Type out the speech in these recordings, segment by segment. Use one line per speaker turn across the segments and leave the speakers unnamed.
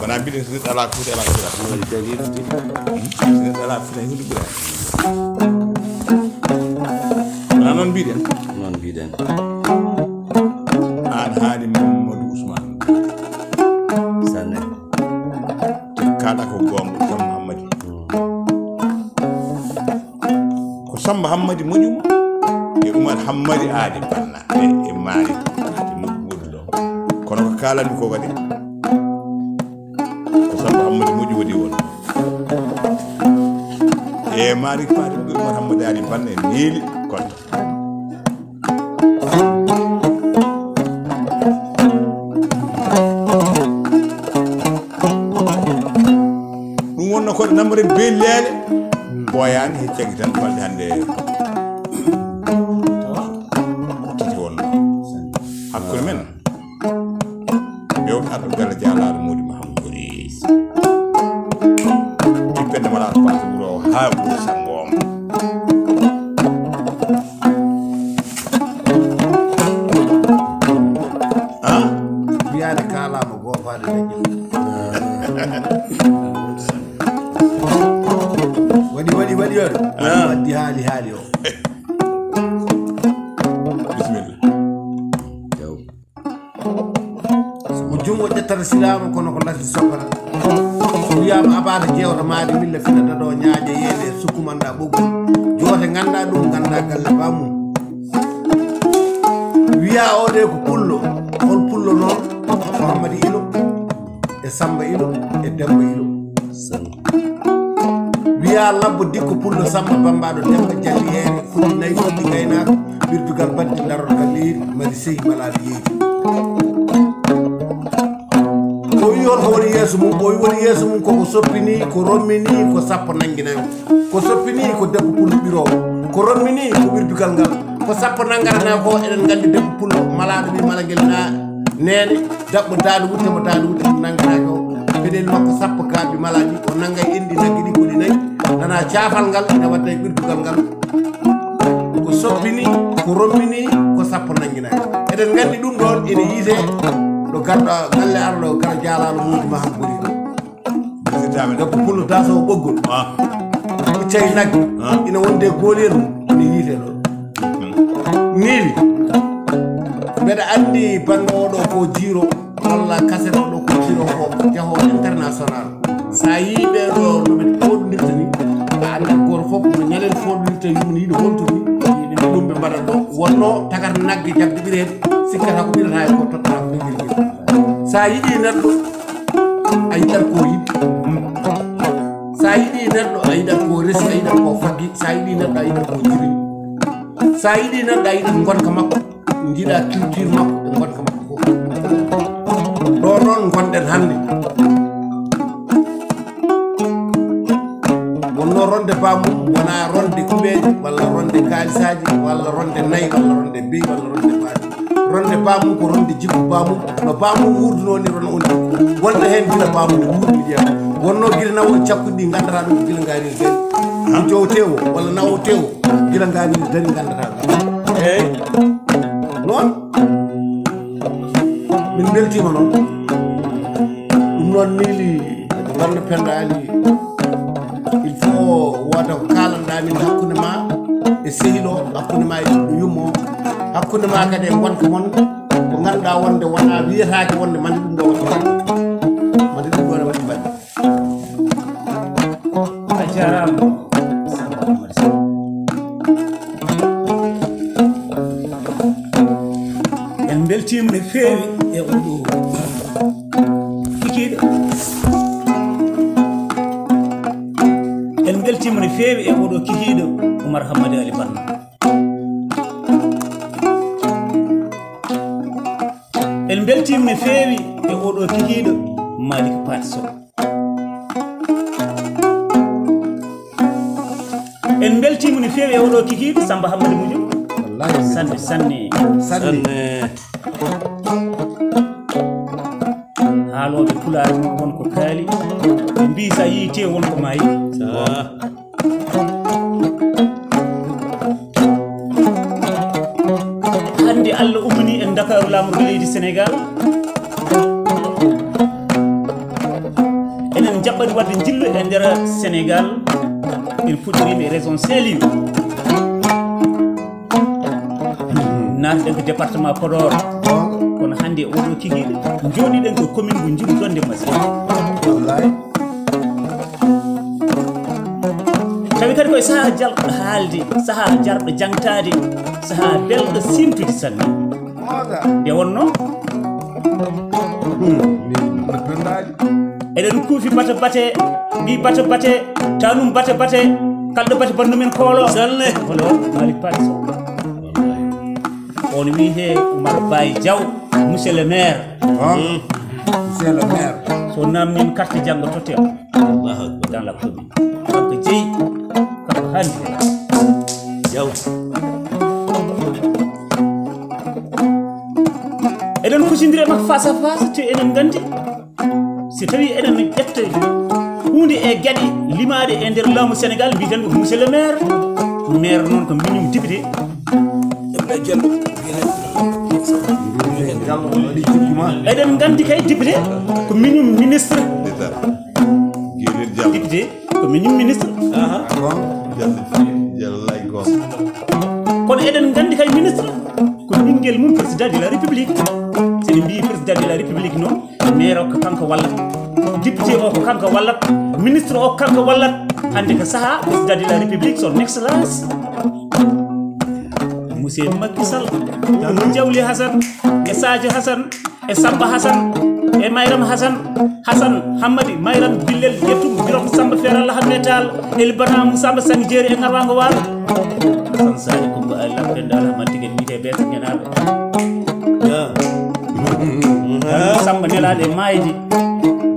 wana bidin su ala ku ala ku ala fu hundu bura non bidin an haadi Mamadou Ousmane
sanne
kada ko gongo Sam Muhammadi ko Sam Muhammadi mojum e Umar Hammadi aadi banna e mari muddo kono ko kalani ko wadi ko Sam Muhammadi moju wadi won e mari fadi Umar Hammadi aadi banna e neeli konto ko namre bellele boyani heccaki tan balde hande titi wonno hakkude men bewta to gala jalaado modi Mahamadou Boris tippende mala paati buro ha buro sangom
biyaade kalama gofaade dajje wadi yodo waddi haali o
bismillah
so jungo jettata silama kono ko lati sokora wiyama abata jewta maade milla fina do nyaaje yede sukumanda boggu jote ganda dum ganda galle bamu wiya o de ko pullo hol pullo non Muhammadi ilo e Samba ilo e Demba ilo wiya labbo dikko pullo Samba bambado Demba jalli heere fuddi nayi fuddi gaynako birdugal baddi darol galleeri mari seyi malade yeyi o wi on ko woni yeeso mum o wi woni yeeso mum koko soppini ko rommini ko sappo nanguinayo ko soppini ko debbo pullo ɓirowo ko rommini ko birdugal ngal ko sappo nangarana ko eɗen gandi debbo pullo malade ni malagel na nene dabbo daadu wuttemo nangaraka o pedel makko sappo kaaɓe malaji o nangay endi naggi ɗi koli nayi nana caafal ngal ene wadda e ɓirdugal ngal ko soppini ko rommini ko sappo nanguinayi eɗen gandi ɗum ɗon ene yiite ɗo garɗo galle arɗo gara jaalalo mudi Mahamadou Bouri debbo pullo dasowo ɓoggol ɓuccay naggi ina wonde goolel mum ene yiite ɗon niili mbeɗa andi bande oɗo ko jiro walla kaset oɗo ko jiro ko jaho international sa yiɓe ɗo noɓe foɗodirta ni a anda goto fof no ñalen foɗodirta yumni yiɗo hontoni yiɗi ɗum ɓe mbaɗat ɗo wonno tagata nagge jabde ɓireede sikkata ko ɓirata ko tottata ko ɓirgel sa yiɗi neɗɗo a yiɗat ko yiɗi sa yiɗi neɗɗo a yiɗat ko resi a yiɗat ko faggi sa yiɗi neɗɗo a yiɗat ko jibini sa yiɗi neɗɗo a yiɗat gonka makko jiiɗa culture makko e gonka makko fof ɗo noon gonɗen hannde wonno ronde bamum wona ronde kuɓeje walla ronde kalisaji walla ronde nayyi walla ronde beyi walla ronde baaji ronde bamum ko ronde jikku bamum no bamum wurduno ni ron on jikku wonno hen gila bamum wurdi jeeya wonno gila nawo cakkuɗi ɗi gandata ɗum gila ngari gari ko jowtewo walla nawo tewo gila ngari dari gandata ɗum eyyi noon min beltima noon ɗum noon miili Barno Penda Ali il faut woda ko kalanɗa min hakkude ma e sehiɗo hakkude ma e ɗiɗɗo yummo hakkude ma kadi e gonka mon ko ganduɗa wonde wona wiyetake wonde mande ɗum ɗo waɗi baɗɗe mande ɗum ɗo ne waɗi baɗɗe
a jarama en beltima no feewi e oɗo kikiɗo en beltima no feewi e oɗo kikiɗo Oumar Hammadi Ali Barno en beltima no feewi e oɗo kikiɗo Malick Paty Sow en beltima no feewi e oɗo kikiɗo Samba Hammadi Mujum sanne haaloɓe pulaar wonko kaali ɓe mbi sa yii te wonko ma yi hande Allah ummini en Dakaru lamorgo leydi Sénégal jaɓɓani wadde jillu e nder Sénégal en puɗɗorima e région Saint-Louis natɗen ko département Podor kono hannde oɗo kikiɗe jooɗiɗen ko commune mo Djougu Donde Massi tawi kadi koye saaha jalɗo haalde saaha jarɗo jangtade saaha belɗo simtude sanne nde wonno eɗen kuufi bata bate mbi bata bate tanum bata bate kalɗo bate banno men koolo salne wala Malick Paté Sow on wiite Oumar Baye Diaw monsieur le maire
monsieur le maire
so namnima carte janggo totte dans la commune kanko jeeyi kanko handi Diaw eɗen kusindiri makko face à face te eɗen gandi si tawi eɗen ƴetta hunde e gueɗe limaɗe e nder laamu Sénégal mbiten ko monsieur le maire maire noon ko minum député eɗen gandi kay député ko minum ministre député ko minum ministre kono eɗen gandi kay ministre ko ɓinguel mum président de la république seɗen mbi président de la république noon maire o ko kanko wallat député o ko kanko wallat ministre o ko kanko wallat hande ko saaha président de la république son excellence monsieur Macky Sall e Diawli Hassane e Sadio Hassane e Samba Hassane e Mayram Hassane Hammadi Mayram Billel yettum birom Samba Feralla Hammetal Elbana Samba Sangi Jeeri e Ngarwango Walo Hassane Sadio Kumba Allah dal Hamadigen mite be ngenaɓe Samba nelaɗe maydi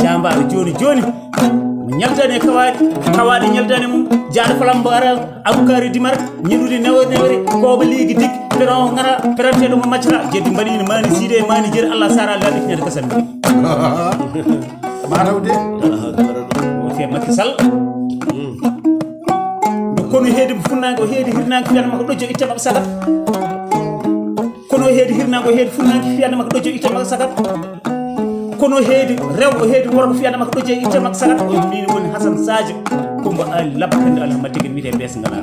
jambaɗo joni mo ñaldani kawaɗe ñaldani mum jaaɗo flambo ara aboukari dimar ñiɗude newere koɓe liigui dik peron gara peranteɗo mo maccata jeddi mbaɗino mani siide mani jeeri Allah sara laɗi finede kasanmi
marawde
o fe Macky Sall kono heedi funnangue o heedi hirnangue fiyande makko ɗojjo itte makko sagat kono heedi hirnangue o heedi funnangue fiyande makko ɗojjo itte makko sagat kono heedi rewɓe heedi worɓe fiyande makko ɗojjo itte makko sagat o min woni Hassane Sadio Kumba Ali labbakande alhamadigue wiyete bes ngana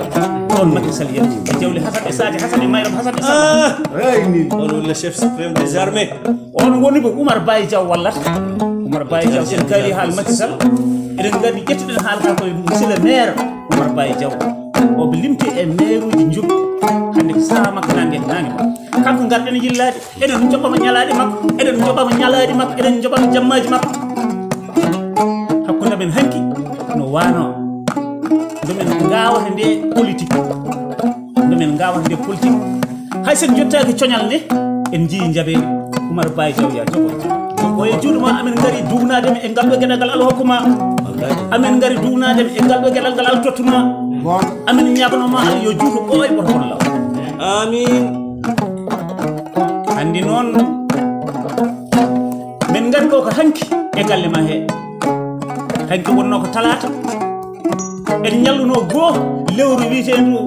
on Macky Sall yetti e Diawli Hassane e Sadio Hassane e Mayram Hassane e Samba
on le chef suprême des armées
on woni bo Oumar Baye Diaw wallat Oumar Baye Diaw sen kaali haal Macky Sall eɗen gandi ƴettuɗen haal ka koye monsieur le maire Oumar Baye Diaw oɓe limti e maire uji Djougu hande ko saha makko nangue nangue kanko garɗen yillade eɗen joɓama ñalade makko eɗen joɓama ñalade makko eɗen joɓama jammaji makko hakkude men hanki no wano ndomen gawata nde politique hay sen jottaki coñal nde en jii jaɓede Oumar Baye Diaw ya jogoto o e juuɗe ma amen gari duwnademi e ngal ɗo gueɗal ngal Allah hokkuma amen gari duwnademi e ngal ɗo gueɗal ngal Allah tottuma amen ñaganoma Allah yo juuto ɓooy ɓoto kon law
amin
andi noon min gari ɗo ko hanki e galle ma he hanki wonno ko talata eɗen ñalluno goo lewru wiyetendu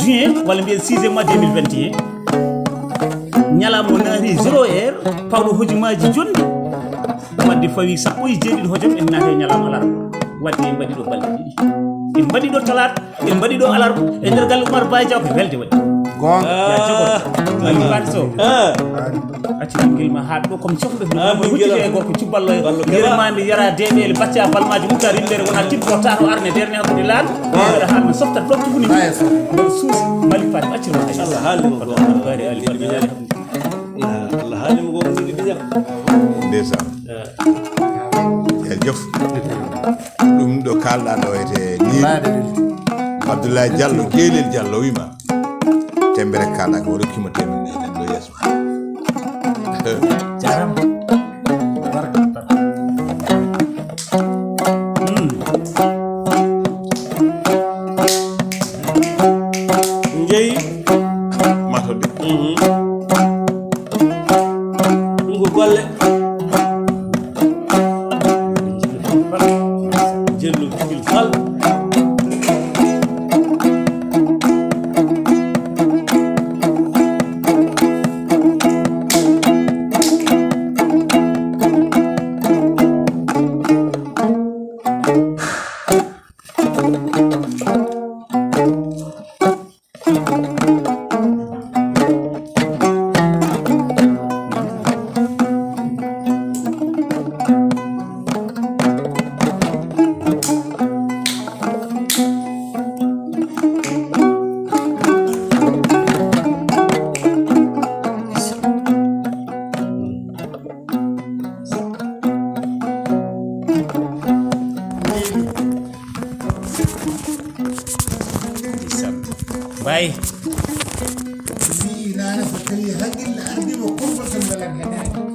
juin walla mbiyen 6 mois 2021 ñalamo naati 0 heure pawɗo hojumaji jonde wadde fawi sappo e jeeɗiɗi hojom en naate ñalama alarba wadde en mbaɗi ɗo balɗe ɗiɗi en mbaɗi ɗo talata en mbaɗi ɗo alarba e nder galle Oumar Baye Diaw ko welde waɗi ya jogoto Malick Paté Sow acci ɓinguel ma haɗ ɗo comme cohluɗo huccide e gorko cubballo yermami yara deɗele bacca balmaji mutta rimbere wona tippota to arne derne hakkude laaɗo ɓeɗa haalma softat ɗo tuhuni mbeɗa suusa Malick Paté acciro
Allah haalnimo ko
bari ali balmiñali
Allah haalnimo ko ɗiɗi ɓiñal
ndeysan jof ɗum ɗo kalɗa ɗo ete ni Abdoulaye Diallo Guelel Diallo wima tembere kalɗa ko o rokkima temen enen ɗo yeeso
jarama
jeeyi
matode
ɗum ko golle jellu kil fal
باي
لا أنا فكري هاجي اللي عندي وكل بس الملك هداك